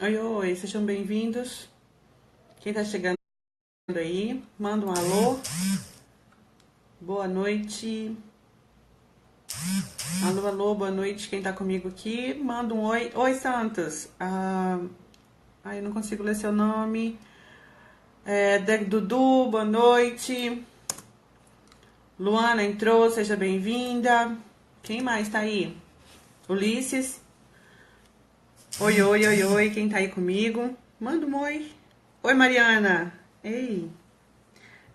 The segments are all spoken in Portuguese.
Oi, oi, sejam bem-vindos. Quem tá chegando aí, manda um alô. Boa noite. Alô, alô, boa noite. Quem tá comigo aqui, manda um oi. Oi, Santos. Eu não consigo ler seu nome. Dudu, boa noite. Luana entrou, seja bem-vinda. Quem mais tá aí? Ulisses. Oi, oi, oi, oi. Quem tá aí comigo? Manda um oi. Oi, Mariana. Ei.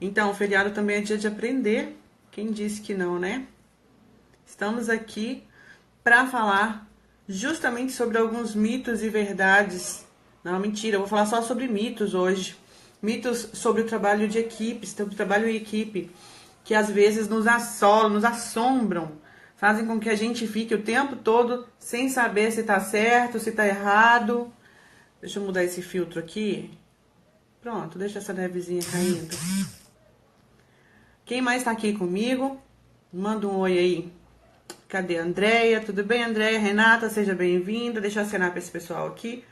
Então, o feriado também é dia de aprender. Quem disse que não, né? Estamos aqui para falar justamente sobre alguns mitos e verdades. Não, mentira, eu vou falar só sobre mitos hoje. Mitos sobre o trabalho de equipe, sobre o trabalho em equipe, que às vezes nos assolam, nos assombram, fazem com que a gente fique o tempo todo sem saber se tá certo, se tá errado. Deixa eu mudar esse filtro aqui. Pronto, deixa essa nevezinha caindo. Quem mais tá aqui comigo? Manda um oi aí. Cadê a Andréia? Tudo bem, Andréia? Renata, seja bem-vinda. Deixa eu acenar para esse pessoal aqui.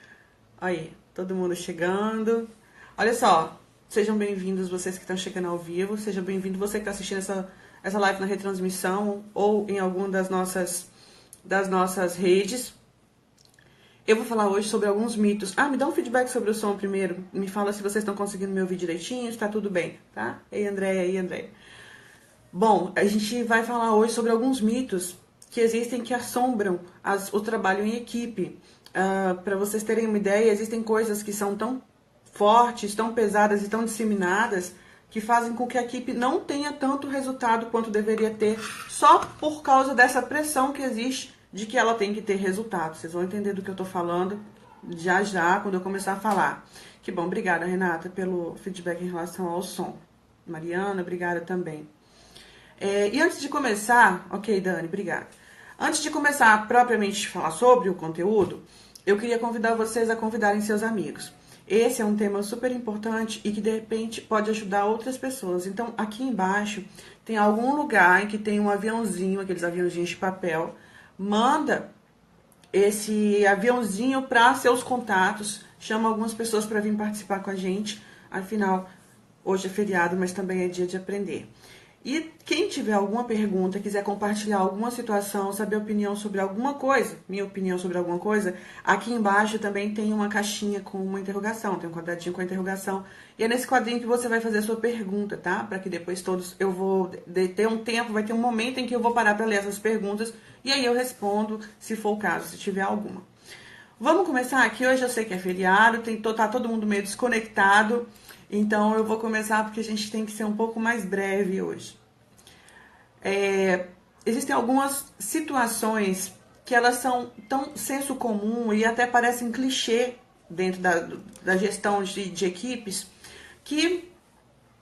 Aí, todo mundo chegando. Olha só, sejam bem-vindos vocês que estão chegando ao vivo. Seja bem-vindo você que está assistindo essa live na retransmissão ou em alguma das nossas redes. Eu vou falar hoje sobre alguns mitos. Me dá um feedback sobre o som primeiro. Me fala se vocês estão conseguindo me ouvir direitinho, se tá tudo bem, tá? Ei, Andréia, ei, Andréia. Bom, a gente vai falar hoje sobre alguns mitos que existem que assombram o trabalho em equipe. Para vocês terem uma ideia, existem coisas que são tão fortes, tão pesadas e tão disseminadas que fazem com que a equipe não tenha tanto resultado quanto deveria ter, só por causa dessa pressão que existe de que ela tem que ter resultado. Vocês vão entender do que eu tô falando já já, quando eu começar a falar. Que bom, obrigada, Renata, pelo feedback em relação ao som. Mariana, obrigada também. E antes de começar, ok, Dani, obrigada. Antes de começar a propriamente falar sobre o conteúdo, eu queria convidar vocês a convidarem seus amigos. Esse é um tema super importante e que de repente pode ajudar outras pessoas. Então, aqui embaixo tem algum lugar em que tem um aviãozinho, aqueles aviãozinhos de papel. Manda esse aviãozinho para seus contatos, chama algumas pessoas para vir participar com a gente. Afinal, hoje é feriado, mas também é dia de aprender. E quem tiver alguma pergunta, quiser compartilhar alguma situação, saber opinião sobre alguma coisa, minha opinião sobre alguma coisa, aqui embaixo também tem uma caixinha com uma interrogação, tem um quadradinho com a interrogação. E é nesse quadrinho que você vai fazer a sua pergunta, tá? Para que depois todos eu vou ter um tempo, vai ter um momento em que eu vou parar para ler essas perguntas e aí eu respondo, se for o caso, se tiver alguma. Vamos começar aqui, hoje eu sei que é feriado, tá todo mundo meio desconectado, então eu vou começar porque a gente tem que ser um pouco mais breve hoje. Existem algumas situações que elas são tão senso comum e até parecem clichê dentro da gestão de equipes, que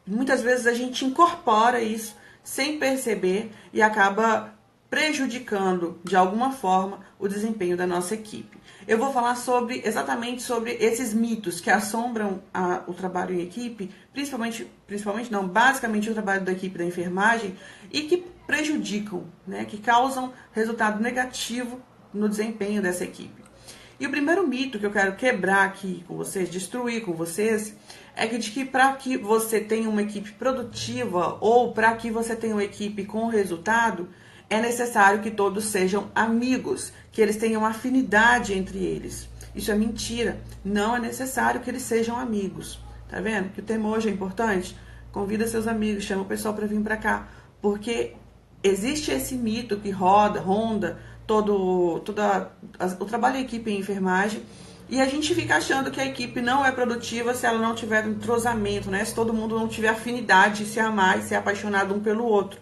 muitas vezes a gente incorpora isso sem perceber e acaba prejudicando de alguma forma o desempenho da nossa equipe. Eu vou falar exatamente sobre esses mitos que assombram o trabalho em equipe, basicamente o trabalho da equipe da enfermagem e que prejudicam, né, que causam resultado negativo no desempenho dessa equipe. E o primeiro mito que eu quero quebrar aqui com vocês, destruir com vocês, é que para que você tenha uma equipe produtiva ou para que você tenha uma equipe com resultado, é necessário que todos sejam amigos, que eles tenham afinidade entre eles. Isso é mentira. Não é necessário que eles sejam amigos. Tá vendo? Que o tema hoje é importante? Convida seus amigos, chama o pessoal para vir para cá. Porque existe esse mito que ronda todo o trabalho em equipe em enfermagem, e a gente fica achando que a equipe não é produtiva se ela não tiver entrosamento, né? Se todo mundo não tiver afinidade, se amar e ser apaixonado um pelo outro.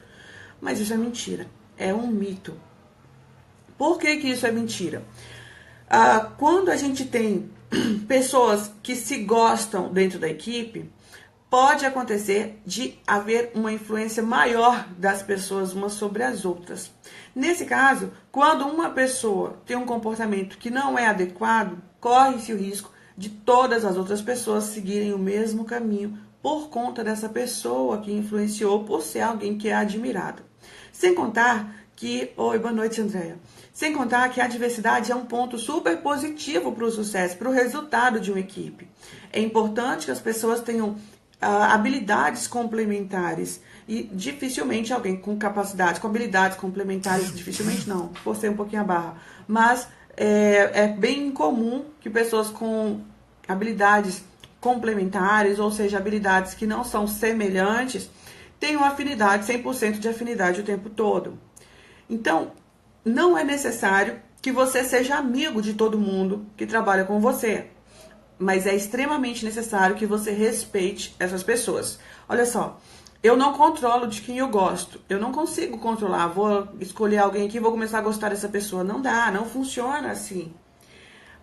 Mas isso é mentira, é um mito. Por que isso é mentira? Quando a gente tem pessoas que se gostam dentro da equipe, pode acontecer de haver uma influência maior das pessoas umas sobre as outras. Nesse caso, quando uma pessoa tem um comportamento que não é adequado, corre-se o risco de todas as outras pessoas seguirem o mesmo caminho por conta dessa pessoa que influenciou por ser alguém que é admirado. Sem contar Oi, boa noite, Andréia. Sem contar que a diversidade é um ponto super positivo para o sucesso, para o resultado de uma equipe. É importante que as pessoas tenham habilidades complementares e dificilmente alguém com capacidades, com habilidades complementares, dificilmente não, forcei um pouquinho a barra, mas é bem comum que pessoas com habilidades complementares, ou seja, habilidades que não são semelhantes, tenham afinidade, 100% de afinidade o tempo todo. Então, não é necessário que você seja amigo de todo mundo que trabalha com você, mas é extremamente necessário que você respeite essas pessoas. Olha só, eu não controlo de quem eu gosto, eu não consigo controlar, vou escolher alguém aqui e vou começar a gostar dessa pessoa. Não dá, não funciona assim.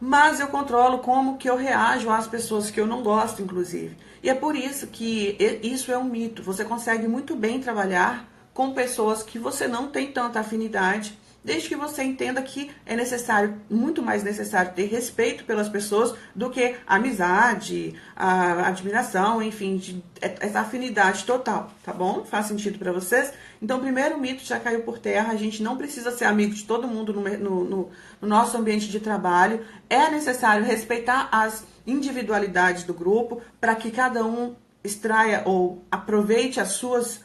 Mas eu controlo como que eu reajo às pessoas que eu não gosto, inclusive. E é por isso que isso é um mito. Você consegue muito bem trabalhar com pessoas que você não tem tanta afinidade, desde que você entenda que é necessário, muito mais necessário, ter respeito pelas pessoas do que a amizade, a admiração, enfim, essa afinidade total, tá bom? Faz sentido para vocês? Então, o primeiro mito já caiu por terra, a gente não precisa ser amigo de todo mundo no nosso ambiente de trabalho, é necessário respeitar as individualidades do grupo para que cada um extraia ou aproveite as suas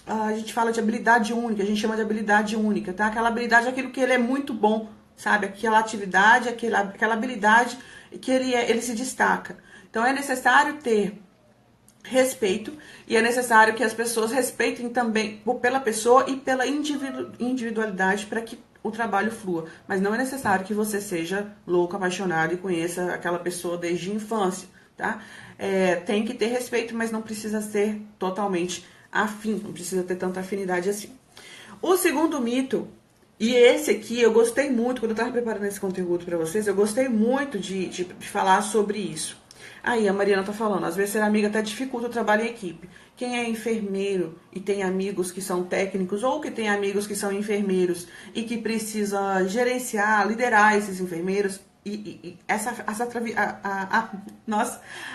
a gente fala de habilidade única, a gente chama de habilidade única, tá? Aquela habilidade é aquilo que ele é muito bom, sabe? Aquela atividade, aquela habilidade que ele se destaca. Então, é necessário ter respeito e é necessário que as pessoas respeitem também pela pessoa e pela individualidade para que o trabalho flua. Mas não é necessário que você seja louco, apaixonado e conheça aquela pessoa desde a infância, tá? Tem que ter respeito, mas não precisa ser totalmente afim, não precisa ter tanta afinidade assim. O segundo mito, e esse aqui eu gostei muito, quando eu estava preparando esse conteúdo para vocês, eu gostei muito de falar sobre isso. Aí a Mariana tá falando, às vezes ser amiga até dificulta o trabalho em equipe. Quem é enfermeiro e tem amigos que são técnicos ou que tem amigos que são enfermeiros e que precisa gerenciar, liderar esses enfermeiros,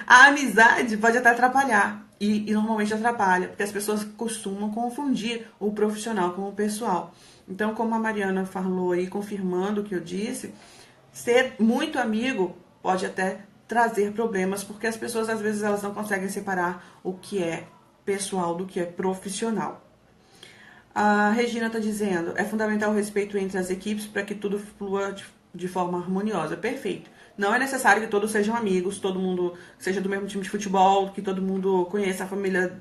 a amizade pode até atrapalhar. E normalmente atrapalha, porque as pessoas costumam confundir o profissional com o pessoal. Então, como a Mariana falou aí, confirmando o que eu disse, ser muito amigo pode até trazer problemas, porque as pessoas, às vezes, elas não conseguem separar o que é pessoal do que é profissional. A Regina está dizendo, é fundamental o respeito entre as equipes para que tudo flua de forma harmoniosa. Perfeito. Não é necessário que todos sejam amigos, todo mundo seja do mesmo time de futebol, que todo mundo conheça a família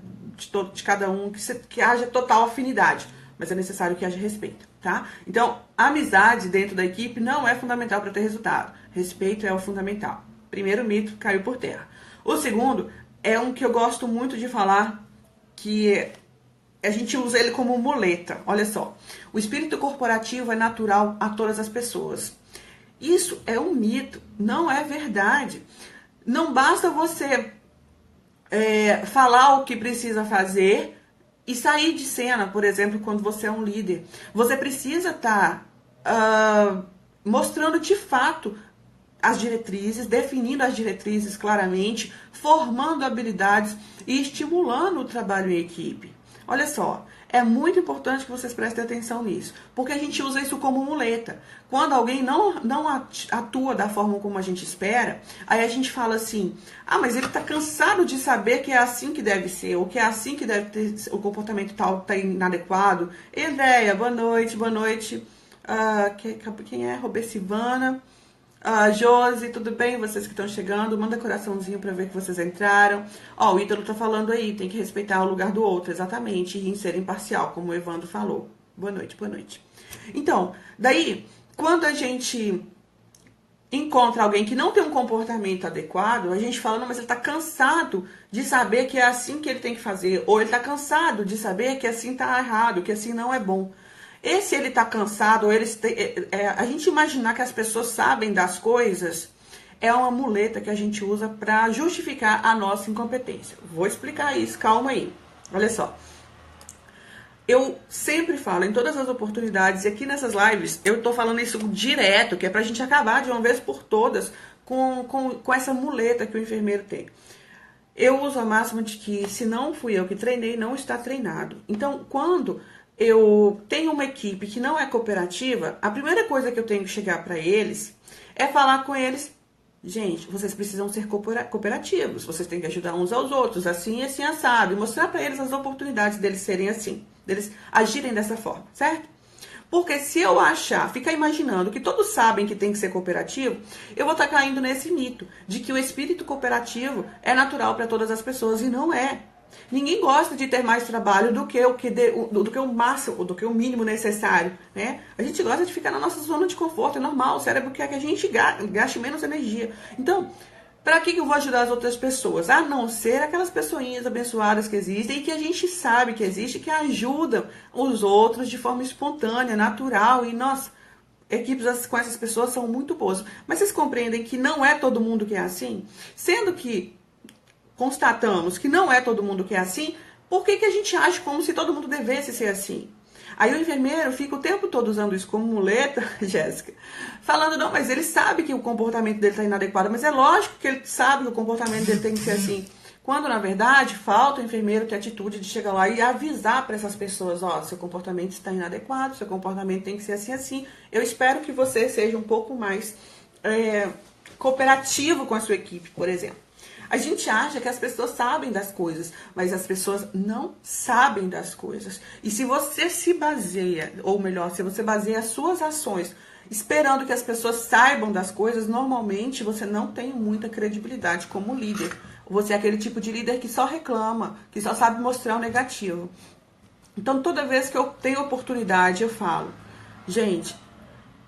de cada um, que haja total afinidade. Mas é necessário que haja respeito, tá? Então, a amizade dentro da equipe não é fundamental para ter resultado. Respeito é o fundamental. Primeiro mito caiu por terra. O segundo é um que eu gosto muito de falar, que a gente usa ele como muleta. Olha só, o espírito corporativo é natural a todas as pessoas. Isso é um mito, não é verdade. Não basta você falar o que precisa fazer e sair de cena, por exemplo, quando você é um líder. Você precisa estar mostrando de fato as diretrizes, definindo as diretrizes claramente, formando habilidades e estimulando o trabalho em equipe. Olha só, é muito importante que vocês prestem atenção nisso, porque a gente usa isso como muleta. Quando alguém não atua da forma como a gente espera, aí a gente fala assim, mas ele está cansado de saber que é assim que deve ser, ou que é assim que deve ter, o comportamento tal está inadequado. Andréia, boa noite, boa noite. Quem é? Robert Silvana. Josi, tudo bem? Vocês que estão chegando, manda coraçãozinho pra ver que vocês entraram. O Ítalo tá falando aí, tem que respeitar o lugar do outro, exatamente, e ser imparcial, como o Evandro falou. Boa noite, boa noite. Então, daí, quando a gente encontra alguém que não tem um comportamento adequado, a gente fala, não, mas ele tá cansado de saber que é assim que ele tem que fazer, ou ele tá cansado de saber que assim tá errado, que assim não é bom. Se ele tá cansado, ou a gente imaginar que as pessoas sabem das coisas, é uma muleta que a gente usa para justificar a nossa incompetência. Vou explicar isso, calma aí. Olha só. Eu sempre falo, em todas as oportunidades, e aqui nessas lives, eu tô falando isso direto, que é pra gente acabar de uma vez por todas com essa muleta que o enfermeiro tem. Eu uso a máxima de que, se não fui eu que treinei, não está treinado. Então, quando eu tenho uma equipe que não é cooperativa, a primeira coisa que eu tenho que chegar para eles é falar com eles: gente, vocês precisam ser cooperativos, vocês têm que ajudar uns aos outros, assim, assim, assado, e mostrar para eles as oportunidades deles serem assim, deles agirem dessa forma, certo? Porque se eu ficar imaginando que todos sabem que tem que ser cooperativo, eu vou estar caindo nesse mito de que o espírito cooperativo é natural para todas as pessoas, e não é. Ninguém gosta de ter mais trabalho do que o máximo, do que o mínimo necessário, né? A gente gosta de ficar na nossa zona de conforto, é normal, o cérebro quer que a gente gaste menos energia. Então, para que eu vou ajudar as outras pessoas? A não ser aquelas pessoinhas abençoadas que existem e que a gente sabe que existe, que ajudam os outros de forma espontânea, natural. E, nossa, equipes com essas pessoas são muito boas. Mas vocês compreendem que não é todo mundo que é assim? Sendo que constatamos que não é todo mundo que é assim, por que a gente age como se todo mundo devesse ser assim? Aí o enfermeiro fica o tempo todo usando isso como muleta, Jéssica, falando: não, mas ele sabe que o comportamento dele está inadequado, mas é lógico que ele sabe que o comportamento dele tem que ser assim. Quando, na verdade, falta o enfermeiro ter a atitude de chegar lá e avisar para essas pessoas: ó, seu comportamento está inadequado, seu comportamento tem que ser assim, assim. Eu espero que você seja um pouco mais cooperativo com a sua equipe, por exemplo. A gente acha que as pessoas sabem das coisas, mas as pessoas não sabem das coisas. E se você se baseia, ou melhor, se você baseia as suas ações esperando que as pessoas saibam das coisas, normalmente você não tem muita credibilidade como líder. Você é aquele tipo de líder que só reclama, que só sabe mostrar o negativo. Então, toda vez que eu tenho oportunidade, eu falo: gente,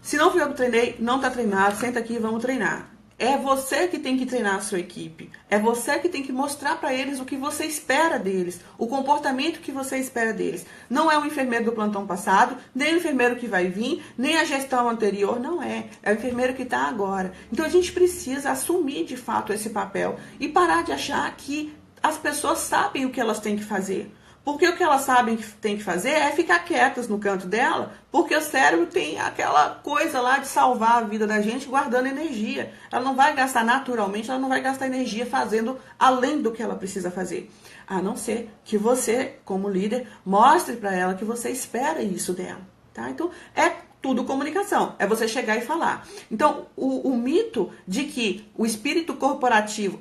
se não fui eu que treinei, não está treinado, senta aqui e vamos treinar. É você que tem que treinar a sua equipe. É você que tem que mostrar para eles o que você espera deles, o comportamento que você espera deles. Não é o enfermeiro do plantão passado, nem o enfermeiro que vai vir, nem a gestão anterior, não é. É o enfermeiro que está agora. Então a gente precisa assumir de fato esse papel e parar de achar que as pessoas sabem o que elas têm que fazer. Porque o que elas sabem que tem que fazer é ficar quietas no canto dela, porque o cérebro tem aquela coisa lá de salvar a vida da gente guardando energia. Ela não vai gastar naturalmente, ela não vai gastar energia fazendo além do que ela precisa fazer. A não ser que você, como líder, mostre para ela que você espera isso dela. Tá? Então, é tudo comunicação, é você chegar e falar. Então, o mito de que o espírito cooperativo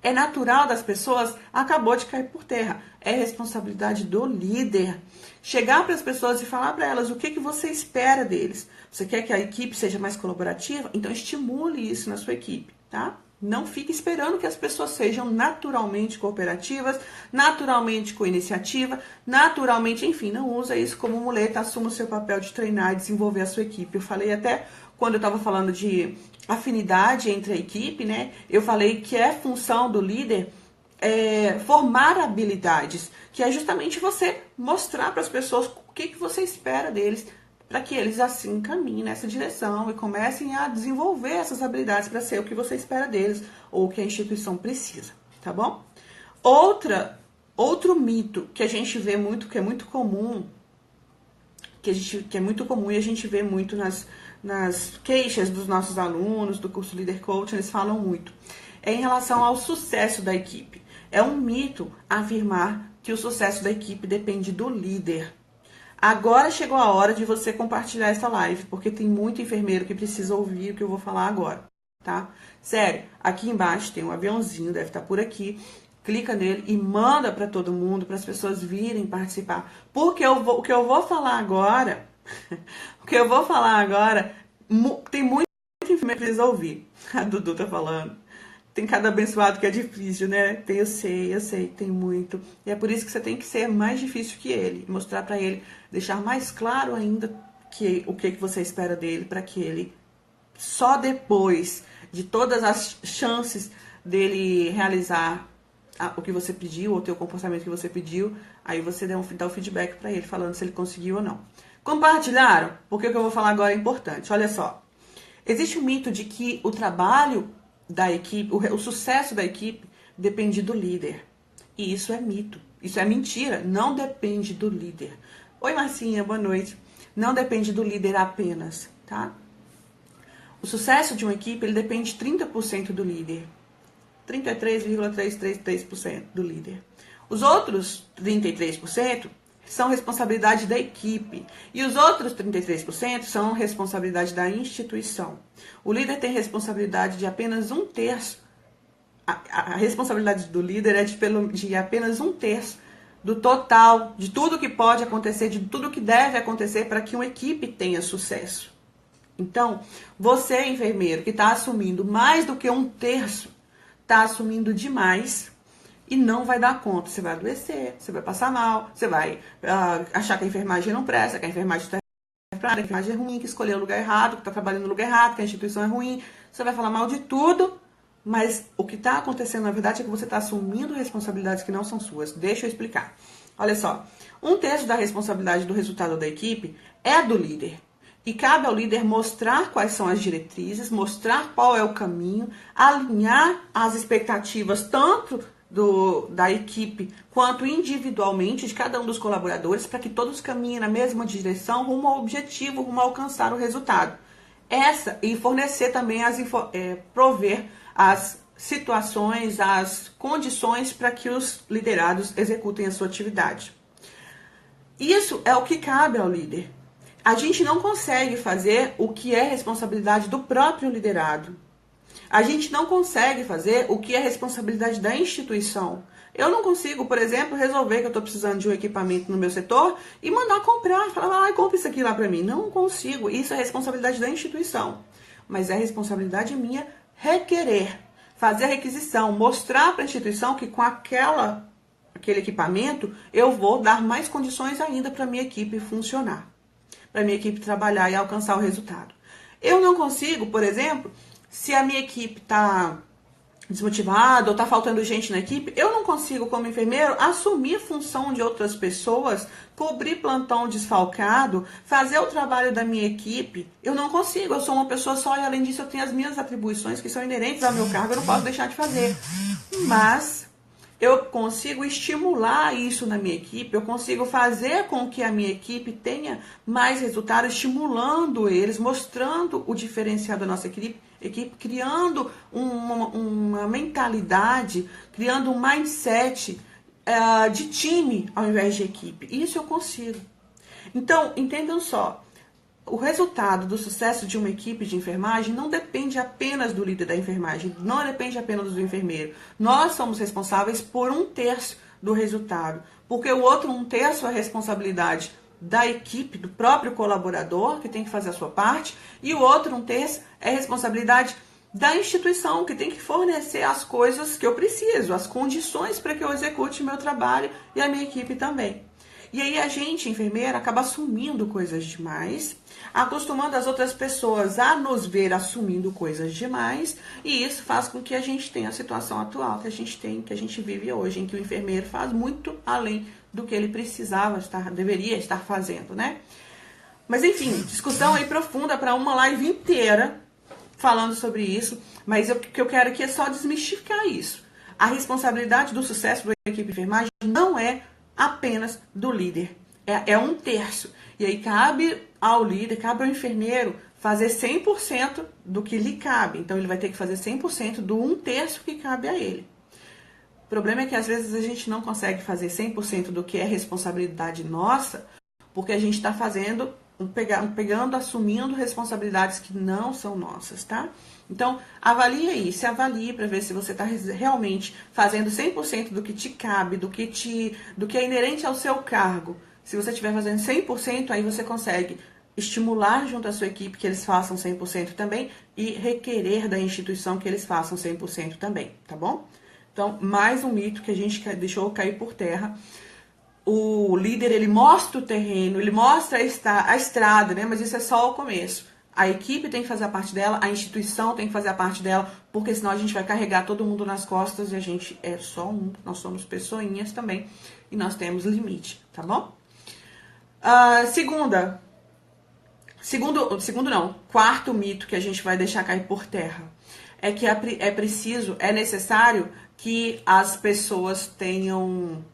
é natural das pessoas acabou de cair por terra. É responsabilidade do líder chegar para as pessoas e falar para elas o que você espera deles. Você quer que a equipe seja mais colaborativa? Então, estimule isso na sua equipe, tá? Não fique esperando que as pessoas sejam naturalmente cooperativas, naturalmente com iniciativa, naturalmente, enfim, não usa isso como muleta, assuma o seu papel de treinar e desenvolver a sua equipe. Eu falei até, quando eu estava falando de afinidade entre a equipe, né? Eu falei que é função do líder formar habilidades, que é justamente você mostrar para as pessoas o que você espera deles, para que eles assim caminhem nessa direção e comecem a desenvolver essas habilidades para ser o que você espera deles ou o que a instituição precisa, tá bom? Outro mito que a gente vê muito, que é muito comum, que é muito comum e a gente vê muito nas queixas dos nossos alunos do curso Líder Coach, eles falam muito, é em relação ao sucesso da equipe. É um mito afirmar que o sucesso da equipe depende do líder. Agora chegou a hora de você compartilhar essa live, porque tem muito enfermeiro que precisa ouvir o que eu vou falar agora, tá? Sério, aqui embaixo tem um aviãozinho, deve estar por aqui. Clica nele e manda para todo mundo, para as pessoas virem participar. Porque o que eu vou falar agora, tem muito enfermeiro que precisa ouvir. A Dudu tá falando. Tem cada abençoado que é difícil, né? Eu sei, tem muito. E é por isso que você tem que ser mais difícil que ele. Mostrar para ele, deixar mais claro ainda o que você espera dele, para que ele, só depois de todas as chances dele realizar o que você pediu, ou ter o comportamento que você pediu, aí você dá o feedback para ele, falando se ele conseguiu ou não. Compartilharam? Porque o que eu vou falar agora é importante. Olha só. Existe um mito de que o trabalho da equipe, o sucesso da equipe depende do líder. E isso é mito. Isso é mentira. Não depende do líder. Oi, Marcinha, boa noite. Não depende do líder apenas, tá? O sucesso de uma equipe, ele depende 30% do líder. 33,333% do líder. Os outros 33% são responsabilidade da equipe. E os outros 33% são responsabilidade da instituição. O líder tem responsabilidade de apenas 1/3. A responsabilidade do líder é de apenas 1/3 do total, de tudo que pode acontecer, de tudo que deve acontecer para que uma equipe tenha sucesso. Então, você, enfermeiro, que está assumindo mais do que 1/3, está assumindo demais e não vai dar conta. Você vai adoecer, você vai passar mal, você vai achar que a enfermagem não presta, que a enfermagem está errada, que a enfermagem é ruim, que escolheu o lugar errado, que está trabalhando no lugar errado, que a instituição é ruim. Você vai falar mal de tudo, mas o que está acontecendo, na verdade, é que você está assumindo responsabilidades que não são suas. Deixa eu explicar. Olha só, 1/3 da responsabilidade do resultado da equipe é do líder. E cabe ao líder mostrar quais são as diretrizes, mostrar qual é o caminho, alinhar as expectativas tanto da equipe quanto individualmente de cada um dos colaboradores para que todos caminhem na mesma direção rumo ao objetivo, rumo a alcançar o resultado. E fornecer também prover as situações, as condições para que os liderados executem a sua atividade. Isso é o que cabe ao líder. A gente não consegue fazer o que é responsabilidade do próprio liderado. A gente não consegue fazer o que é responsabilidade da instituição. Eu não consigo, por exemplo, resolver que eu estou precisando de um equipamento no meu setor e mandar comprar, falar, compra isso aqui lá para mim. Não consigo. Isso é responsabilidade da instituição. Mas é responsabilidade minha requerer, fazer a requisição, mostrar para a instituição que com aquele equipamento eu vou dar mais condições ainda para a minha equipe funcionar, para a minha equipe trabalhar e alcançar o resultado. Eu não consigo, por exemplo, se a minha equipe está desmotivada ou está faltando gente na equipe, eu não consigo, como enfermeiro, assumir função de outras pessoas, cobrir plantão desfalcado, fazer o trabalho da minha equipe. Eu não consigo, eu sou uma pessoa só e além disso eu tenho as minhas atribuições que são inerentes ao meu cargo, eu não posso deixar de fazer. Mas eu consigo estimular isso na minha equipe, eu consigo fazer com que a minha equipe tenha mais resultado, estimulando eles, mostrando o diferencial da nossa equipe, criando uma mentalidade, criando um mindset de time ao invés de equipe. Isso eu consigo. Então, entendam só, o resultado do sucesso de uma equipe de enfermagem não depende apenas do líder da enfermagem, não depende apenas do enfermeiro. Nós somos responsáveis por 1/3 do resultado, porque o outro 1/3 é responsabilidade da equipe, do próprio colaborador, que tem que fazer a sua parte, e o outro 1/3 é responsabilidade da instituição, que tem que fornecer as coisas que eu preciso, as condições para que eu execute o meu trabalho e a minha equipe também. E aí a gente, enfermeira, acaba assumindo coisas demais, acostumando as outras pessoas a nos ver assumindo coisas demais, e isso faz com que a gente tenha a situação atual que a gente tem, que a gente vive hoje, em que o enfermeiro faz muito além do que ele deveria estar fazendo, né? Mas enfim, discussão aí profunda para uma live inteira falando sobre isso, mas o que eu quero aqui é só desmistificar isso. A responsabilidade do sucesso da equipe de enfermagem não é apenas do líder, é 1/3. E aí cabe ao líder, cabe ao enfermeiro fazer 100% do que lhe cabe. Então ele vai ter que fazer 100% do 1/3 que cabe a ele. O problema é que às vezes a gente não consegue fazer 100% do que é responsabilidade nossa, porque a gente está assumindo responsabilidades que não são nossas, tá? Então, avalie aí, se avalie para ver se você está realmente fazendo 100% do que te cabe, do que é inerente ao seu cargo. Se você estiver fazendo 100%, aí você consegue estimular junto à sua equipe que eles façam 100% também e requerer da instituição que eles façam 100% também, tá bom? Então, mais um mito que a gente deixou cair por terra. O líder, ele mostra o terreno, ele mostra a estrada, né? Mas isso é só o começo. A equipe tem que fazer a parte dela, a instituição tem que fazer a parte dela, porque senão a gente vai carregar todo mundo nas costas e a gente é só nós somos pessoinhas também e nós temos limite, tá bom? Quarto mito que a gente vai deixar cair por terra é que é necessário que as pessoas tenham...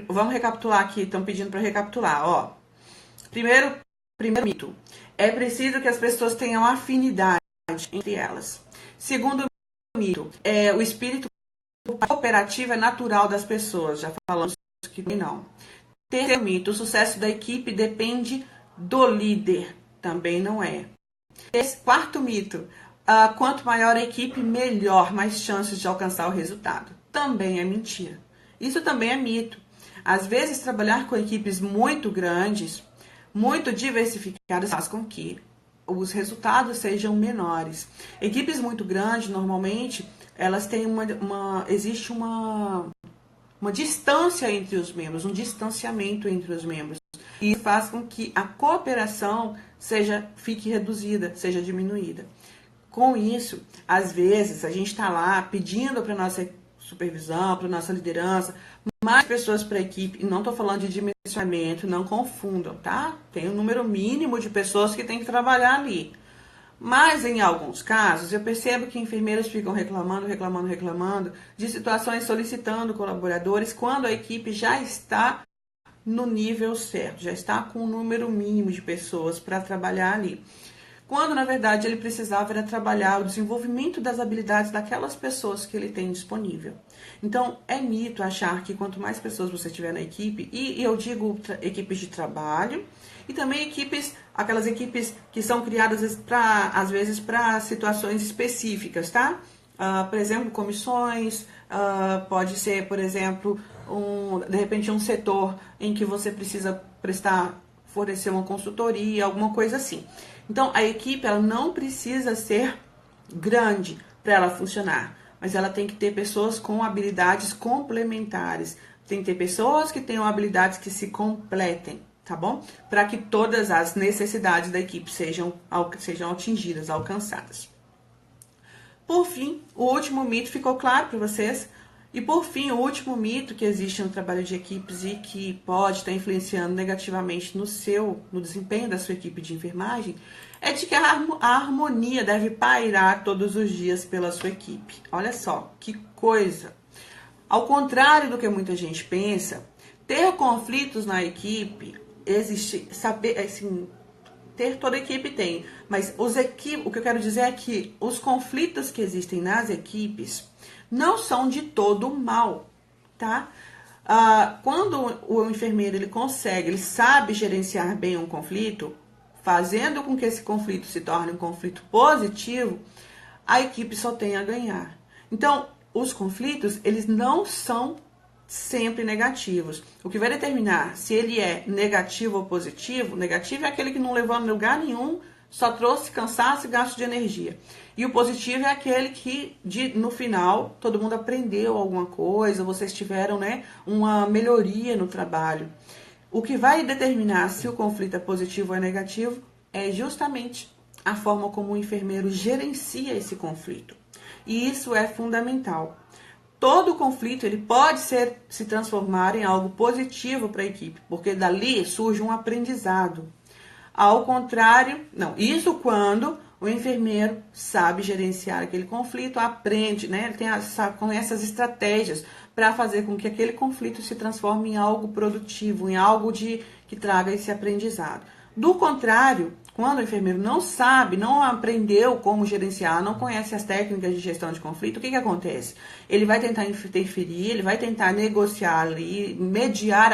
vamos recapitular aqui, estão pedindo para recapitular, ó. Primeiro mito, é preciso que as pessoas tenham afinidade entre elas. Segundo mito, o espírito cooperativo é natural das pessoas, já falamos que não. Terceiro mito, o sucesso da equipe depende do líder. Também não é. Quarto mito, quanto maior a equipe, melhor, mais chances de alcançar o resultado. Também é mentira. Isso também é mito. Às vezes, trabalhar com equipes muito grandes, muito diversificadas, faz com que os resultados sejam menores. Equipes muito grandes, normalmente, elas têm existe uma distância entre os membros, um distanciamento entre os membros. E faz com que a cooperação fique reduzida, seja diminuída. Com isso, às vezes, a gente está lá pedindo para a nossa supervisão, para a nossa liderança, mais pessoas para a equipe. E não estou falando de dimensionamento, não confundam, tá? Tem um número mínimo de pessoas que tem que trabalhar ali. Mas, em alguns casos, eu percebo que enfermeiros ficam reclamando de situações solicitando colaboradores quando a equipe já está no nível certo, já está com um número mínimo de pessoas para trabalhar ali. Quando, na verdade, ele precisava era trabalhar o desenvolvimento das habilidades daquelas pessoas que ele tem disponível. Então, é mito achar que quanto mais pessoas você tiver na equipe, e eu digo equipes de trabalho, e também aquelas equipes que são criadas, às vezes, para situações específicas, tá? Por exemplo, comissões, pode ser, por exemplo, de repente um setor em que você precisa fornecer uma consultoria, alguma coisa assim. Então, a equipe ela não precisa ser grande para ela funcionar, mas ela tem que ter pessoas com habilidades complementares. Tem que ter pessoas que tenham habilidades que se completem, tá bom? Para que todas as necessidades da equipe sejam atingidas, alcançadas. Por fim, o último mito ficou claro para vocês? E por fim, o último mito que existe no trabalho de equipes e que pode estar influenciando negativamente no desempenho da sua equipe de enfermagem é de que a harmonia deve pairar todos os dias pela sua equipe. Olha só, que coisa! Ao contrário do que muita gente pensa, ter conflitos na equipe, toda equipe tem, mas o que eu quero dizer é que os conflitos que existem nas equipes não são de todo mal, tá? Quando o enfermeiro ele sabe gerenciar bem um conflito, fazendo com que esse conflito se torne um conflito positivo, a equipe só tem a ganhar. Então, os conflitos, eles não são sempre negativos. O que vai determinar se ele é negativo ou positivo, negativo é aquele que não levou a lugar nenhum, só trouxe cansaço e gasto de energia. E o positivo é aquele que, no final, todo mundo aprendeu alguma coisa, vocês tiveram, uma melhoria no trabalho. O que vai determinar se o conflito é positivo ou é negativo é justamente a forma como o enfermeiro gerencia esse conflito. E isso é fundamental. Todo conflito ele pode se transformar em algo positivo para a equipe, porque dali surge um aprendizado. Ao contrário, isso quando o enfermeiro sabe gerenciar aquele conflito, aprende, ele conhece as estratégias para fazer com que aquele conflito se transforme em algo produtivo, em algo que traga esse aprendizado. Do contrário, quando o enfermeiro não sabe, não aprendeu como gerenciar, não conhece as técnicas de gestão de conflito, o que acontece? Ele vai tentar interferir, ele vai tentar negociar ali, mediar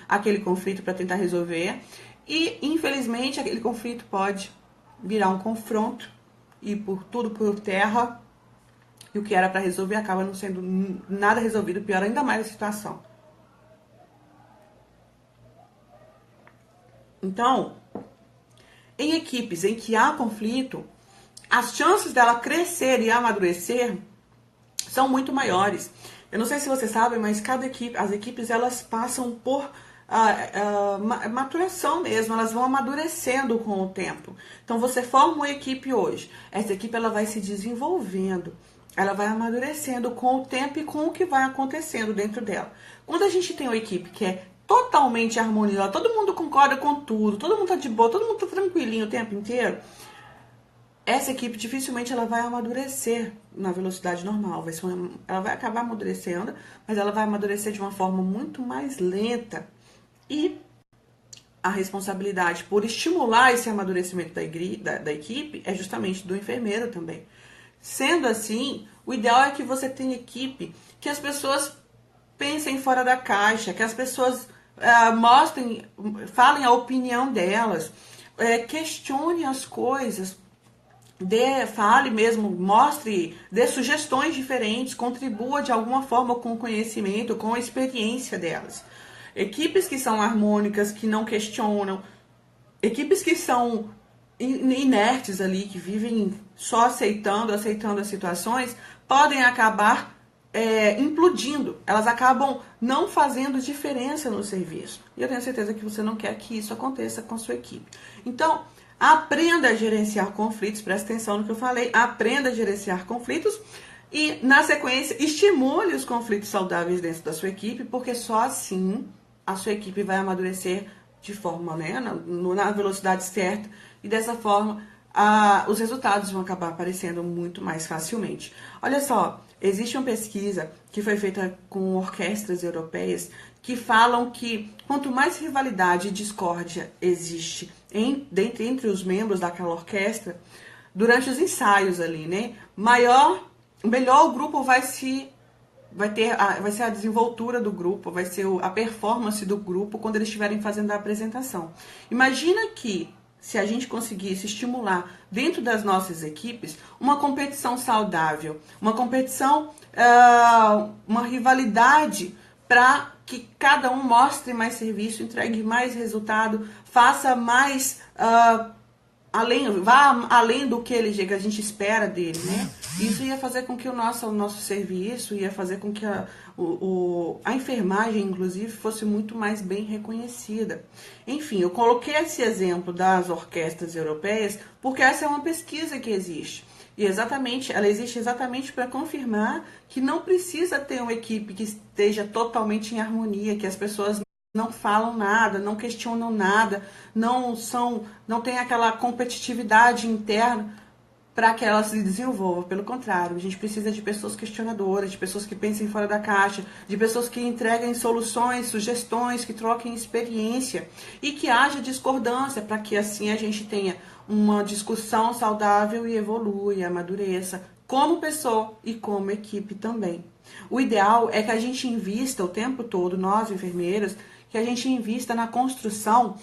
aquele conflito para tentar resolver. E, infelizmente, aquele conflito pode virar um confronto e tudo por terra. E o que era para resolver acaba não sendo nada resolvido, pior ainda mais a situação. Então, em equipes em que há conflito, as chances dela crescer e amadurecer são muito maiores. Eu não sei se vocês sabem, mas as equipes elas passam por maturação mesmo, elas vão amadurecendo com o tempo. Então você forma uma equipe hoje, essa equipe ela vai se desenvolvendo, ela vai amadurecendo com o tempo e com o que vai acontecendo dentro dela. Quando a gente tem uma equipe que é totalmente harmoniosa, todo mundo concorda com tudo, todo mundo tá de boa, todo mundo tá tranquilinho o tempo inteiro, essa equipe dificilmente ela vai amadurecer na velocidade normal. Ela vai acabar amadurecendo, mas ela vai amadurecer de uma forma muito mais lenta. E a responsabilidade por estimular esse amadurecimento da equipe é justamente do enfermeiro também. Sendo assim, o ideal é que você tenha equipe que as pessoas pensem fora da caixa, que as pessoas mostrem, falem a opinião delas, questione as coisas, fale mesmo, mostre, dê sugestões diferentes, contribua de alguma forma com o conhecimento, com a experiência delas. Equipes que são harmônicas, que não questionam, equipes que são inertes ali, que vivem só aceitando as situações, podem acabar implodindo. Elas acabam não fazendo diferença no serviço. E eu tenho certeza que você não quer que isso aconteça com a sua equipe. Então, aprenda a gerenciar conflitos, presta atenção no que eu falei, aprenda a gerenciar conflitos e, na sequência, estimule os conflitos saudáveis dentro da sua equipe, porque só assim a sua equipe vai amadurecer de forma, né, na velocidade certa, e dessa forma os resultados vão acabar aparecendo muito mais facilmente. Olha só, existe uma pesquisa que foi feita com orquestras europeias que falam que quanto mais rivalidade e discórdia existe entre os membros daquela orquestra, durante os ensaios ali, né, melhor o grupo vai ser a desenvoltura do grupo, vai ser a performance do grupo quando eles estiverem fazendo a apresentação. Imagina que se a gente conseguisse estimular dentro das nossas equipes uma competição saudável, uma competição, uma rivalidade para que cada um mostre mais serviço, entregue mais resultado, faça mais, vá além do que a gente espera dele, né? Isso ia fazer com que o nosso serviço, ia fazer com que a enfermagem, inclusive, fosse muito mais bem reconhecida. Enfim, eu coloquei esse exemplo das orquestras europeias porque essa é uma pesquisa que existe. E ela existe exatamente para confirmar que não precisa ter uma equipe que esteja totalmente em harmonia, que as pessoas não falam nada, não questionam nada, não tem aquela competitividade interna para que ela se desenvolva. Pelo contrário, a gente precisa de pessoas questionadoras, de pessoas que pensem fora da caixa, de pessoas que entreguem soluções, sugestões, que troquem experiência e que haja discordância, para que assim a gente tenha uma discussão saudável e evolua e amadureça como pessoa e como equipe também. O ideal é que a gente invista o tempo todo, nós enfermeiras, que a gente invista na construção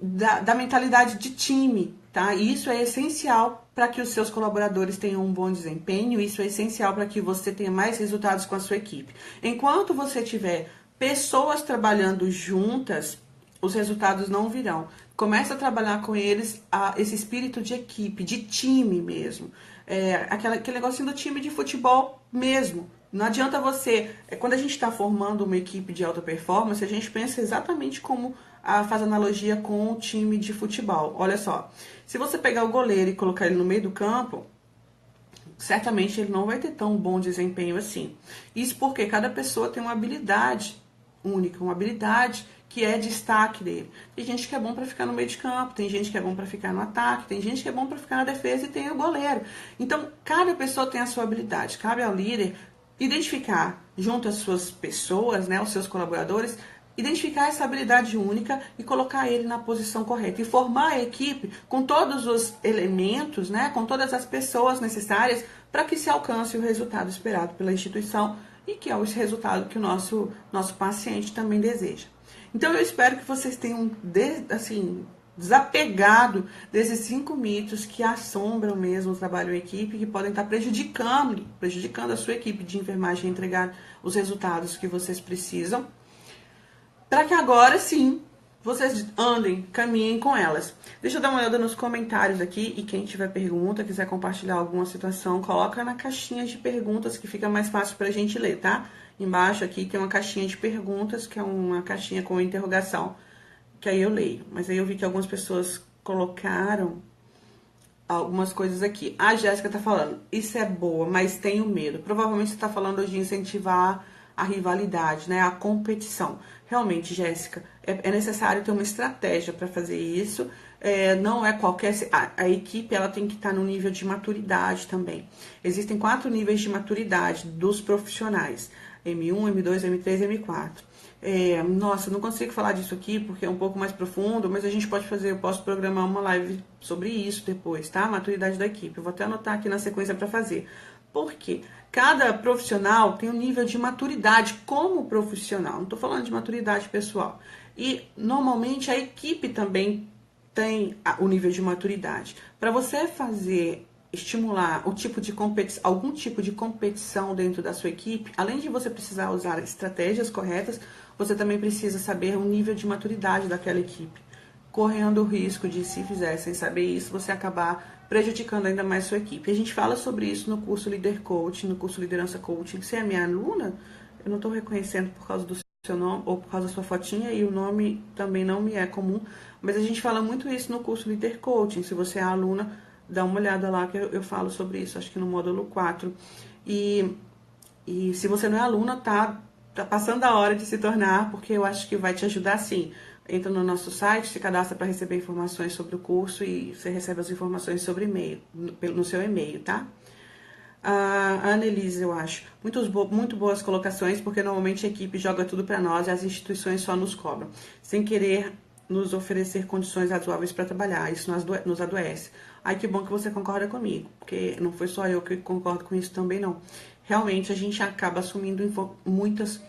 da mentalidade de time, tá? E isso é essencial para que os seus colaboradores tenham um bom desempenho, isso é essencial para que você tenha mais resultados com a sua equipe. Enquanto você tiver pessoas trabalhando juntas, os resultados não virão. Começa a trabalhar com eles esse espírito de equipe, de time mesmo. Aquele negocinho do time de futebol mesmo. Não adianta quando a gente está formando uma equipe de alta performance, a gente pensa exatamente como faz analogia com o time de futebol. Olha só, se você pegar o goleiro e colocar ele no meio do campo, certamente ele não vai ter tão bom desempenho assim. Isso porque cada pessoa tem uma habilidade única, uma habilidade que é destaque dele. Tem gente que é bom para ficar no meio de campo, tem gente que é bom para ficar no ataque, tem gente que é bom para ficar na defesa e tem o goleiro. Então, cada pessoa tem a sua habilidade. Cabe ao líder identificar junto às suas pessoas, né, os seus colaboradores, identificar essa habilidade única e colocar ele na posição correta. E formar a equipe com todos os elementos, né, com todas as pessoas necessárias para que se alcance o resultado esperado pela instituição e que é o resultado que o nosso paciente também deseja. Então eu espero que vocês tenham desapegado desses 5 mitos que assombram mesmo o trabalho em equipe, que podem estar prejudicando a sua equipe de enfermagem a entregar os resultados que vocês precisam, para que agora sim vocês caminhem com elas. Deixa eu dar uma olhada nos comentários aqui, e quem tiver pergunta, quiser compartilhar alguma situação, coloca na caixinha de perguntas, que fica mais fácil pra gente ler, tá? Embaixo aqui tem uma caixinha de perguntas, que é uma caixinha com interrogação, que aí eu leio. Mas aí eu vi que algumas pessoas colocaram algumas coisas aqui. A Jéssica tá falando, isso é boa, mas tenho medo. Provavelmente você tá falando de incentivar a rivalidade, né? A competição. Realmente, Jéssica, é necessário ter uma estratégia para fazer isso. Não é qualquer... A equipe, ela tem que estar no nível de maturidade também. Existem 4 níveis de maturidade dos profissionais. M1, M2, M3 e M4. Nossa, não consigo falar disso aqui porque é um pouco mais profundo, mas a gente eu posso programar uma live sobre isso depois, tá? Maturidade da equipe. Eu vou até anotar aqui na sequência para fazer. Por quê? Cada profissional tem um nível de maturidade como profissional, não estou falando de maturidade pessoal. E normalmente a equipe também tem o nível de maturidade. Para você estimular algum tipo de competição dentro da sua equipe, além de você precisar usar estratégias corretas, você também precisa saber o nível de maturidade daquela equipe, correndo o risco de, se fizer sem saber isso, você acabar prejudicando ainda mais sua equipe. A gente fala sobre isso no curso Líder Coaching, no curso Liderança Coaching. Você é minha aluna? Eu não estou reconhecendo por causa do seu nome ou por causa da sua fotinha, e o nome também não me é comum, mas a gente fala muito isso no curso Líder Coaching. Se você é aluna, dá uma olhada lá que eu falo sobre isso, acho que no módulo 4. E se você não é aluna, tá passando a hora de se tornar, porque eu acho que vai te ajudar sim. Entra no nosso site, se cadastra para receber informações sobre o curso e você recebe as informações sobre e-mail, no seu e-mail, tá? A Annelise, eu acho. Muito boas colocações, porque normalmente a equipe joga tudo para nós e as instituições só nos cobram, sem querer nos oferecer condições razoáveis para trabalhar. Isso nos adoece. Ai, que bom que você concorda comigo, porque não foi só eu que concordo com isso também, não. Realmente, a gente acaba assumindo muitas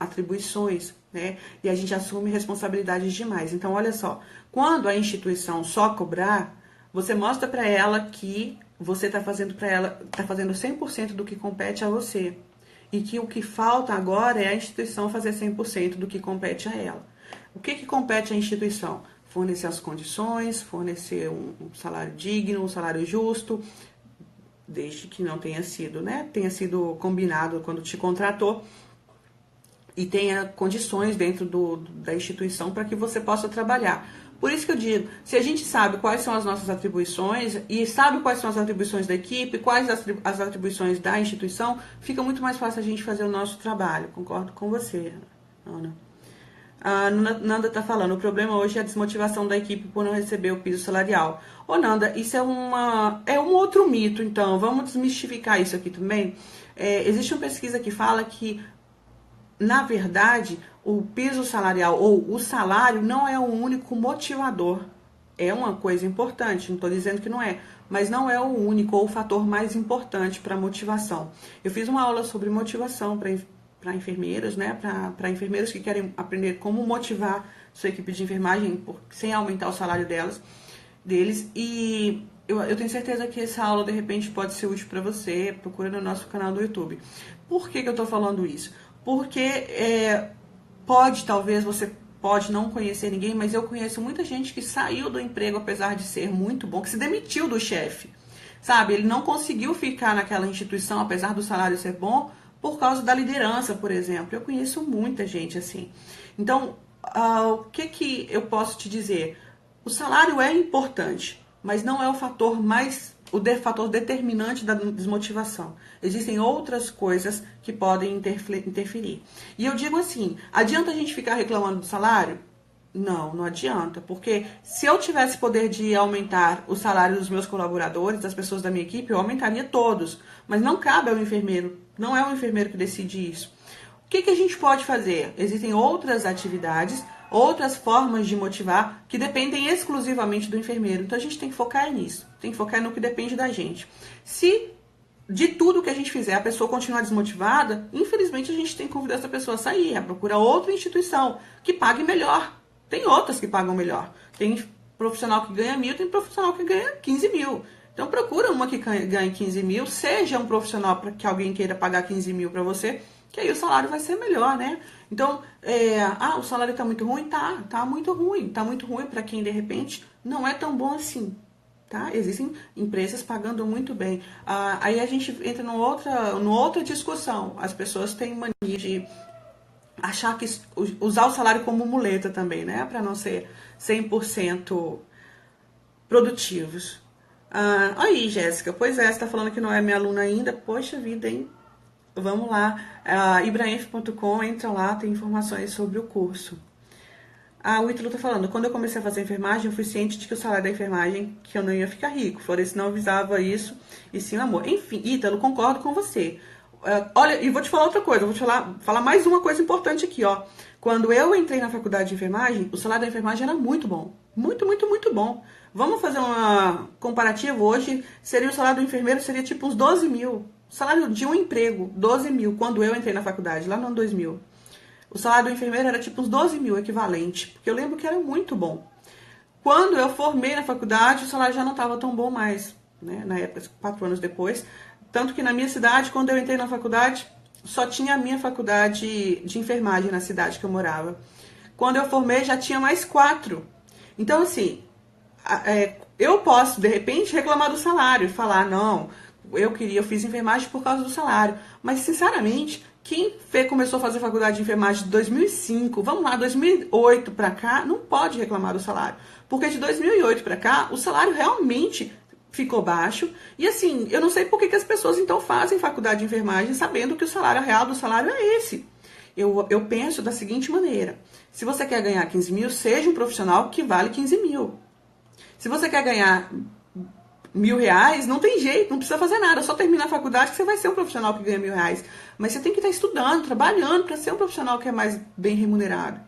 atribuições, né? E a gente assume responsabilidades demais. Então, olha só, quando a instituição só cobrar, você mostra para ela que você está fazendo para ela, está fazendo 100% do que compete a você. E que o que falta agora é a instituição fazer 100% do que compete a ela. O que compete à instituição? Fornecer as condições, fornecer um salário digno, um salário justo, desde que não tenha sido, né? Tenha sido combinado quando te contratou e tenha condições dentro da instituição para que você possa trabalhar. Por isso que eu digo, se a gente sabe quais são as nossas atribuições e sabe quais são as atribuições da equipe, quais as atribuições da instituição, fica muito mais fácil a gente fazer o nosso trabalho. Concordo com você, Ana. A Nanda tá falando, o problema hoje é a desmotivação da equipe por não receber o piso salarial. Ô Nanda, isso é um outro mito, então, vamos desmistificar isso aqui também. Existe uma pesquisa que fala que, na verdade, o piso salarial ou o salário não é o único motivador. É uma coisa importante, não estou dizendo que não é, mas não é o único ou o fator mais importante para a motivação. Eu fiz uma aula sobre motivação para enfermeiros, né? Para enfermeiros que querem aprender como motivar sua equipe de enfermagem sem aumentar o salário deles. E eu tenho certeza que essa aula, de repente, pode ser útil para você. Procura no nosso canal do YouTube. Por que eu estou falando isso? Porque talvez você pode não conhecer ninguém, mas eu conheço muita gente que saiu do emprego, apesar de ser muito bom, que se demitiu do chefe, sabe? Ele não conseguiu ficar naquela instituição, apesar do salário ser bom, por causa da liderança, por exemplo. Eu conheço muita gente assim. Então, o que eu posso te dizer? O salário é importante, mas não é o fator fator determinante da desmotivação. Existem outras coisas que podem interferir. E eu digo assim, adianta a gente ficar reclamando do salário? Não adianta, porque se eu tivesse poder de aumentar o salário dos meus colaboradores, das pessoas da minha equipe, eu aumentaria todos. Mas não cabe ao enfermeiro, não é o enfermeiro que decide isso. O que a gente pode fazer? Existem outras atividades, outras formas de motivar que dependem exclusivamente do enfermeiro. Então a gente tem que focar nisso, tem que focar no que depende da gente. Se de tudo que a gente fizer a pessoa continuar desmotivada, infelizmente a gente tem que convidar essa pessoa a sair, a procurar outra instituição que pague melhor. Tem outras que pagam melhor. Tem profissional que ganha 1.000, tem profissional que ganha 15 mil. Então procura uma que ganhe 15 mil, seja um profissional para que alguém queira pagar 15 mil para você, que aí o salário vai ser melhor, né? Então, o salário está muito ruim? Tá muito ruim. Tá muito ruim para quem, de repente, não é tão bom assim, tá? Existem empresas pagando muito bem. Aí a gente entra numa outra discussão. As pessoas têm mania de achar que usar o salário como muleta também, né? Para não ser 100% produtivos. Aí, Jéssica, pois é, você tá falando que não é minha aluna ainda. Poxa vida, hein? Vamos lá, ibrainf.com, entra lá, tem informações sobre o curso. O Ítalo tá falando, quando eu comecei a fazer enfermagem, eu fui ciente de que o salário da enfermagem, que eu não ia ficar rico. Florencio não avisava isso, e sim o amor. Enfim, Ítalo, concordo com você. Olha, e vou te falar outra coisa, vou te falar mais uma coisa importante aqui, ó. Quando eu entrei na faculdade de enfermagem, o salário da enfermagem era muito bom. Muito, muito, muito bom. Vamos fazer uma comparativa hoje, seria o salário do enfermeiro, seria tipo uns 12 mil. O salário de um emprego, 12 mil, quando eu entrei na faculdade, lá no ano 2000. O salário do enfermeiro era tipo uns 12 mil equivalente, porque eu lembro que era muito bom. Quando eu formei na faculdade, o salário já não estava tão bom mais, né? Na época, 4 anos depois. Tanto que na minha cidade, quando eu entrei na faculdade, só tinha a minha faculdade de enfermagem na cidade que eu morava. Quando eu formei, já tinha mais 4. Então, assim, eu posso, de repente, reclamar do salário e falar, não, eu fiz enfermagem por causa do salário. Mas, sinceramente, quem começou a fazer faculdade de enfermagem de 2005, vamos lá, 2008 para cá, não pode reclamar do salário. Porque de 2008 para cá, o salário realmente ficou baixo. E assim, eu não sei por que as pessoas então fazem faculdade de enfermagem sabendo que o salário real do salário é esse. Eu penso da seguinte maneira: se você quer ganhar 15 mil, seja um profissional que vale 15 mil. Se você quer ganhar R$ 1.000, não tem jeito, não precisa fazer nada, só termina a faculdade que você vai ser um profissional que ganha R$ 1.000. Mas você tem que estar estudando, trabalhando para ser um profissional que é mais bem remunerado.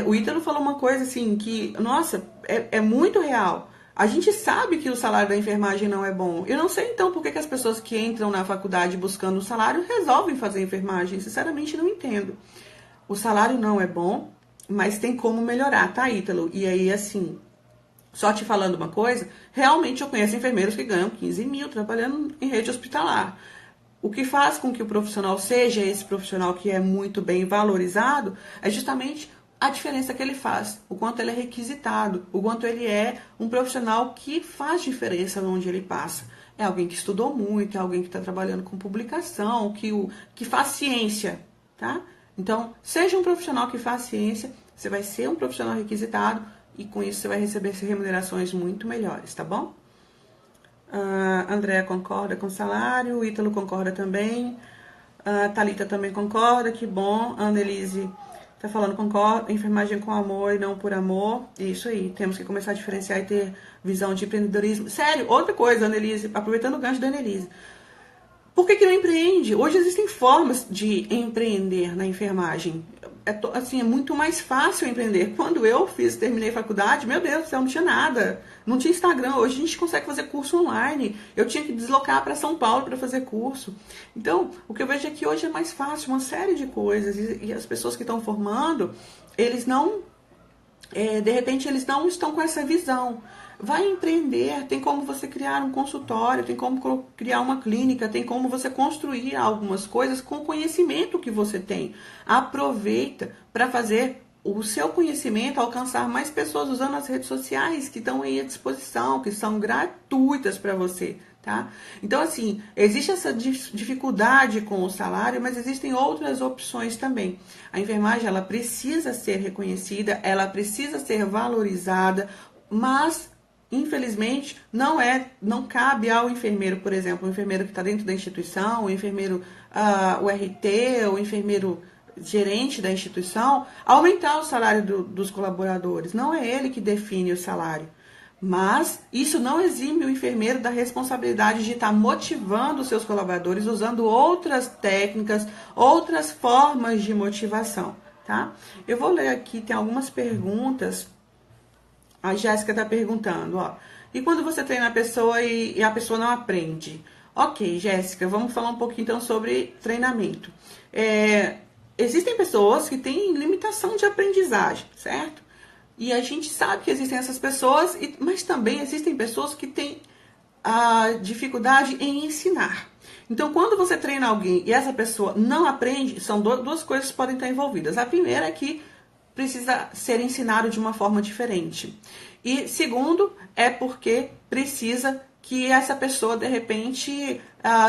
O Ítalo falou uma coisa assim que, nossa, é muito real. A gente sabe que o salário da enfermagem não é bom. Eu não sei então por que as pessoas que entram na faculdade buscando um salário resolvem fazer enfermagem. Sinceramente, não entendo. O salário não é bom, mas tem como melhorar, tá, Ítalo? E aí, assim, só te falando uma coisa, realmente eu conheço enfermeiros que ganham 15 mil trabalhando em rede hospitalar. O que faz com que o profissional seja esse profissional que é muito bem valorizado é justamente a diferença que ele faz, o quanto ele é requisitado, o quanto ele é um profissional que faz diferença onde ele passa. É alguém que estudou muito, é alguém que está trabalhando com publicação, que faz ciência, tá? Então, seja um profissional que faz ciência, você vai ser um profissional requisitado e com isso você vai receber remunerações muito melhores, tá bom? A Andréa concorda com o salário, o Ítalo concorda também, a Thalita também concorda, que bom. A Annelise tá falando, concorda, enfermagem com amor e não por amor. Isso aí, temos que começar a diferenciar e ter visão de empreendedorismo. Sério, outra coisa, Annelise, aproveitando o gancho da Annelise. Por que não empreende? Hoje existem formas de empreender na enfermagem. Assim, é muito mais fácil empreender. Quando eu terminei a faculdade, meu Deus do céu, não tinha nada. Não tinha Instagram. Hoje a gente consegue fazer curso online. Eu tinha que deslocar para São Paulo para fazer curso. Então, o que eu vejo é que hoje é mais fácil, uma série de coisas. E as pessoas que estão formando, eles não... de repente, eles não estão com essa visão. Vai empreender, tem como você criar um consultório, tem como criar uma clínica, tem como você construir algumas coisas com o conhecimento que você tem. Aproveita para fazer o seu conhecimento alcançar mais pessoas usando as redes sociais que estão aí à disposição, que são gratuitas para você, tá? Então, assim, existe essa dificuldade com o salário, mas existem outras opções também. A enfermagem, ela precisa ser reconhecida, ela precisa ser valorizada, mas infelizmente, não cabe ao enfermeiro, por exemplo, o enfermeiro que está dentro da instituição, o enfermeiro, o RT, o enfermeiro gerente da instituição, aumentar o salário dos colaboradores. Não é ele que define o salário. Mas isso não exime o enfermeiro da responsabilidade de estar motivando os seus colaboradores usando outras técnicas, outras formas de motivação, tá? Eu vou ler aqui, tem algumas perguntas. A Jéssica está perguntando, ó. E quando você treina a pessoa e a pessoa não aprende? Ok, Jéssica, vamos falar um pouquinho então sobre treinamento. Existem pessoas que têm limitação de aprendizagem, certo? E a gente sabe que existem essas pessoas, mas também existem pessoas que têm a dificuldade em ensinar. Então, quando você treina alguém e essa pessoa não aprende, são duas coisas que podem estar envolvidas. A primeira é que precisa ser ensinado de uma forma diferente. E segundo, é porque precisa que essa pessoa, de repente,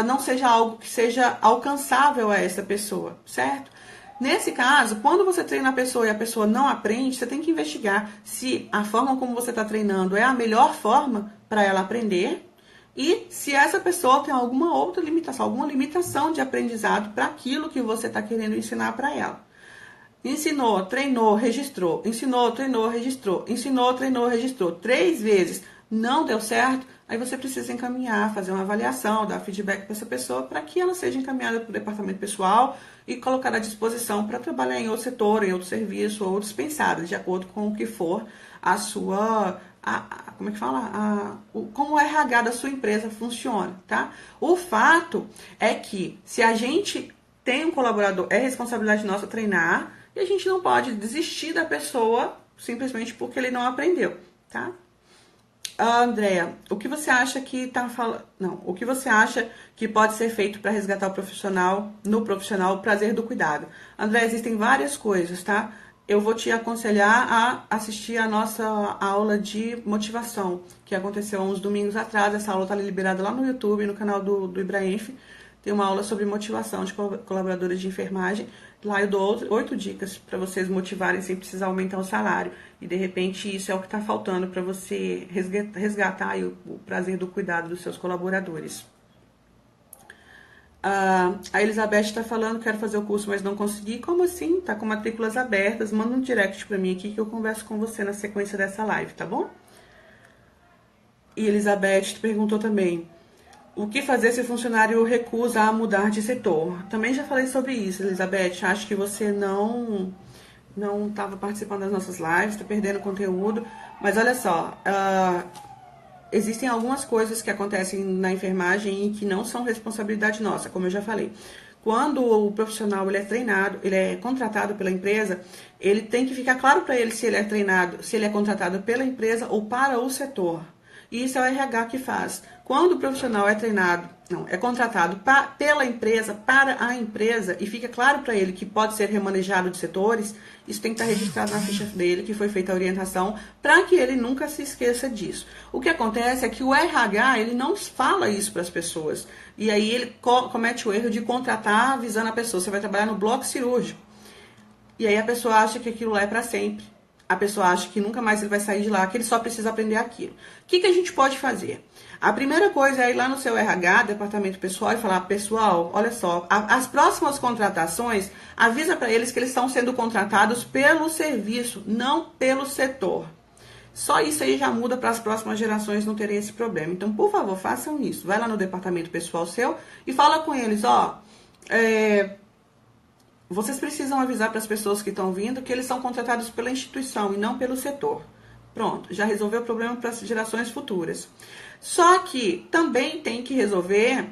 não seja algo que seja alcançável a essa pessoa, certo? Nesse caso, quando você treina a pessoa e a pessoa não aprende, você tem que investigar se a forma como você está treinando é a melhor forma para ela aprender e se essa pessoa tem alguma outra limitação, alguma limitação de aprendizado para aquilo que você está querendo ensinar para ela. Ensinou, treinou, registrou. Ensinou, treinou, registrou. Ensinou, treinou, registrou. 3 vezes. Não deu certo, aí você precisa encaminhar, fazer uma avaliação, dar feedback para essa pessoa para que ela seja encaminhada para o departamento pessoal e colocada à disposição para trabalhar em outro setor, em outro serviço ou dispensada, de acordo com o que for a sua... como é que fala? Como o RH da sua empresa funciona, tá? O fato é que se a gente tem um colaborador, é responsabilidade nossa treinar e a gente não pode desistir da pessoa simplesmente porque ele não aprendeu, tá? Andréa, o que você acha que tá falando? Não, o que você acha que pode ser feito para resgatar o profissional, no profissional, o prazer do cuidado? André, existem várias coisas, tá? Eu vou te aconselhar a assistir a nossa aula de motivação, que aconteceu há uns domingos atrás. Essa aula está liberada lá no YouTube, no canal do Ibraenf. Tem uma aula sobre motivação de colaboradores de enfermagem. Lá eu dou 8 dicas para vocês motivarem sem precisar aumentar o salário. E de repente isso é o que está faltando para você resgatar aí o prazer do cuidado dos seus colaboradores. A Elizabeth está falando, quero fazer o curso, mas não consegui. Como assim? Tá com matrículas abertas. Manda um direct para mim aqui que eu converso com você na sequência dessa live, tá bom? E Elizabeth perguntou também, o que fazer se o funcionário recusa a mudar de setor? Também já falei sobre isso, Elizabeth. Acho que você não estava participando das nossas lives, está perdendo conteúdo. Mas olha só, existem algumas coisas que acontecem na enfermagem e que não são responsabilidade nossa, como eu já falei. Quando o profissional ele é treinado, ele é contratado pela empresa, ele tem que ficar claro para ele se ele é treinado, se ele é contratado pela empresa ou para o setor. E isso é o RH que faz. Quando o profissional é treinado, é contratado pela empresa, para a empresa, e fica claro para ele que pode ser remanejado de setores, isso tem que estar registrado na ficha dele, que foi feita a orientação, para que ele nunca se esqueça disso. O que acontece é que o RH, ele não fala isso para as pessoas. E aí ele comete o erro de contratar avisando a pessoa, você vai trabalhar no bloco cirúrgico. E aí a pessoa acha que aquilo lá é para sempre. A pessoa acha que nunca mais ele vai sair de lá, que ele só precisa aprender aquilo. O que a gente pode fazer? A primeira coisa é ir lá no seu RH, departamento pessoal, e falar, pessoal, olha só, as próximas contratações, avisa para eles que eles estão sendo contratados pelo serviço, não pelo setor. Só isso aí já muda para as próximas gerações não terem esse problema. Então, por favor, façam isso. Vai lá no departamento pessoal seu e fala com eles, vocês precisam avisar para as pessoas que estão vindo que eles são contratados pela instituição e não pelo setor. Pronto, já resolveu o problema para as gerações futuras. Só que também tem que resolver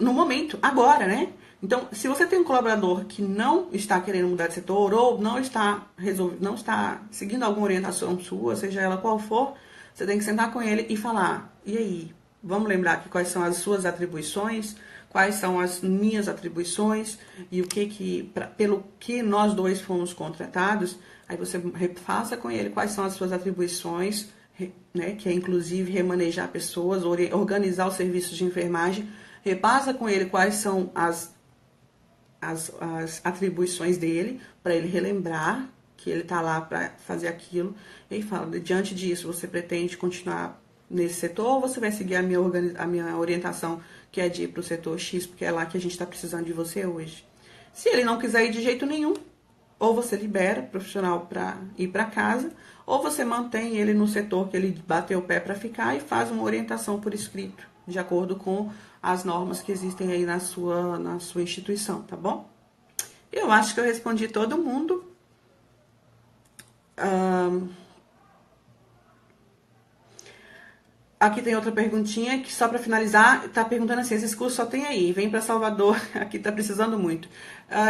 no momento, agora, né? Então, se você tem um colaborador que não está querendo mudar de setor ou não está seguindo alguma orientação sua, seja ela qual for, você tem que sentar com ele e falar, e aí, vamos lembrar que quais são as suas atribuições, quais são as minhas atribuições e pelo que nós dois fomos contratados. Aí você refaça com ele quais são as suas atribuições, né, que é inclusive remanejar pessoas, organizar os serviços de enfermagem. Repassa com ele quais são as atribuições dele, para ele relembrar que ele está lá para fazer aquilo. E fala, diante disso, você pretende continuar nesse setor ou você vai seguir a minha orientação, que é de ir para o setor X, porque é lá que a gente está precisando de você hoje. Se ele não quiser ir de jeito nenhum, ou você libera o profissional para ir para casa, ou você mantém ele no setor que ele bateu o pé para ficar e faz uma orientação por escrito, de acordo com as normas que existem aí na sua instituição, tá bom? Eu acho que eu respondi todo mundo. Aqui tem outra perguntinha que só para finalizar, tá perguntando assim, esse curso só tem aí, vem para Salvador, aqui tá precisando muito.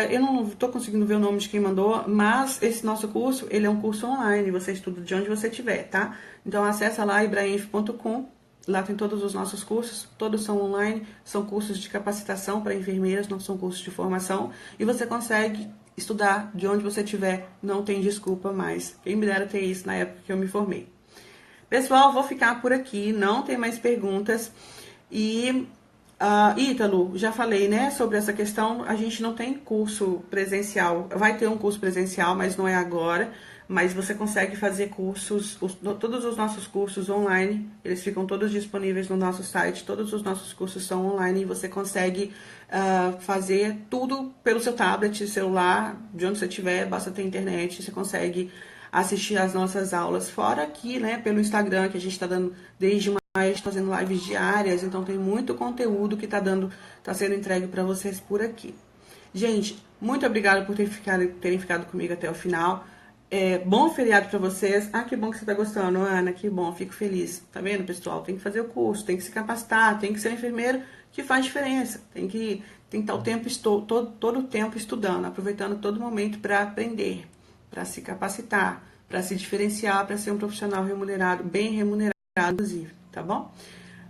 Eu não tô conseguindo ver o nome de quem mandou, mas esse nosso curso, ele é um curso online, você estuda de onde você estiver, tá? Então acessa lá ibraenf.com, lá tem todos os nossos cursos, todos são online, são cursos de capacitação para enfermeiras, não são cursos de formação, e você consegue estudar de onde você estiver, não tem desculpa mais. Quem me dera ter isso na época que eu me formei. Pessoal, vou ficar por aqui, não tem mais perguntas. E, Ítalo, já falei, né, sobre essa questão, a gente não tem curso presencial. Vai ter um curso presencial, mas não é agora. Mas você consegue fazer cursos, todos os nossos cursos online, eles ficam todos disponíveis no nosso site. Todos os nossos cursos são online e você consegue fazer tudo pelo seu tablet, celular, de onde você estiver, basta ter internet, você consegue assistir as nossas aulas, fora aqui, né, pelo Instagram, que a gente está dando desde maio, fazendo lives diárias, então tem muito conteúdo que tá sendo entregue para vocês por aqui. Gente, muito obrigada por terem ficado comigo até o final. Bom feriado pra vocês. Ah, que bom que você tá gostando, Ana. Que bom, fico feliz. Tá vendo, pessoal? Tem que fazer o curso, tem que se capacitar, tem que ser um enfermeiro que faz diferença. Tem que estar o tempo, todo o tempo estudando, aproveitando todo momento para aprender, para se capacitar, para se diferenciar, para ser um profissional remunerado, bem remunerado, inclusive, tá bom?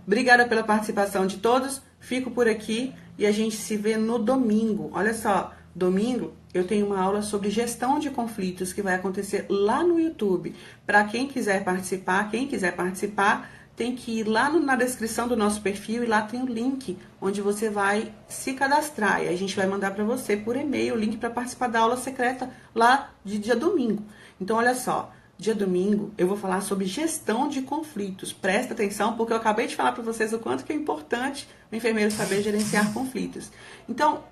Obrigada pela participação de todos. Fico por aqui e a gente se vê no domingo. Olha só, domingo eu tenho uma aula sobre gestão de conflitos que vai acontecer lá no YouTube. Para quem quiser participar, tem que ir lá na descrição do nosso perfil e lá tem o link onde você vai se cadastrar. E a gente vai mandar para você por e-mail o link para participar da aula secreta lá de dia domingo. Então, olha só. Dia domingo eu vou falar sobre gestão de conflitos. Presta atenção porque eu acabei de falar para vocês o quanto que é importante o enfermeiro saber gerenciar conflitos. Então,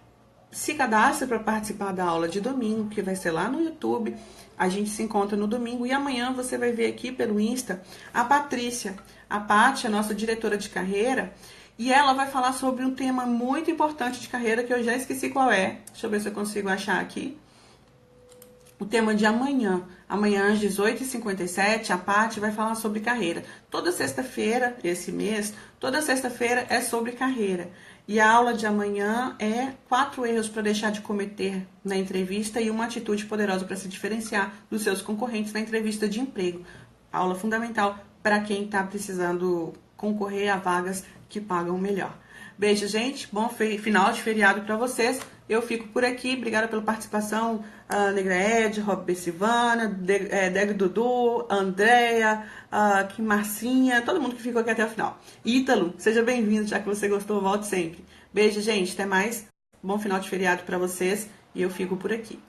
se cadastre para participar da aula de domingo, que vai ser lá no YouTube. A gente se encontra no domingo e amanhã você vai ver aqui pelo Insta a Patrícia. A Paty, a nossa diretora de carreira, e ela vai falar sobre um tema muito importante de carreira que eu já esqueci qual é. Deixa eu ver se eu consigo achar aqui. O tema de amanhã. Amanhã, às 18h57, a Paty vai falar sobre carreira. Toda sexta-feira, esse mês, toda sexta-feira é sobre carreira. E a aula de amanhã é 4 erros para deixar de cometer na entrevista e uma atitude poderosa para se diferenciar dos seus concorrentes na entrevista de emprego. Aula fundamental para quem está precisando concorrer a vagas que pagam melhor. Beijo, gente. Bom final de feriado para vocês. Eu fico por aqui. Obrigada pela participação. Negra Ed, Rob Bessivana, Deg Dudu, Andréia, Marcinha, todo mundo que ficou aqui até o final. Ítalo, seja bem-vindo, já que você gostou, volte sempre. Beijo, gente. Até mais. Bom final de feriado para vocês. E eu fico por aqui.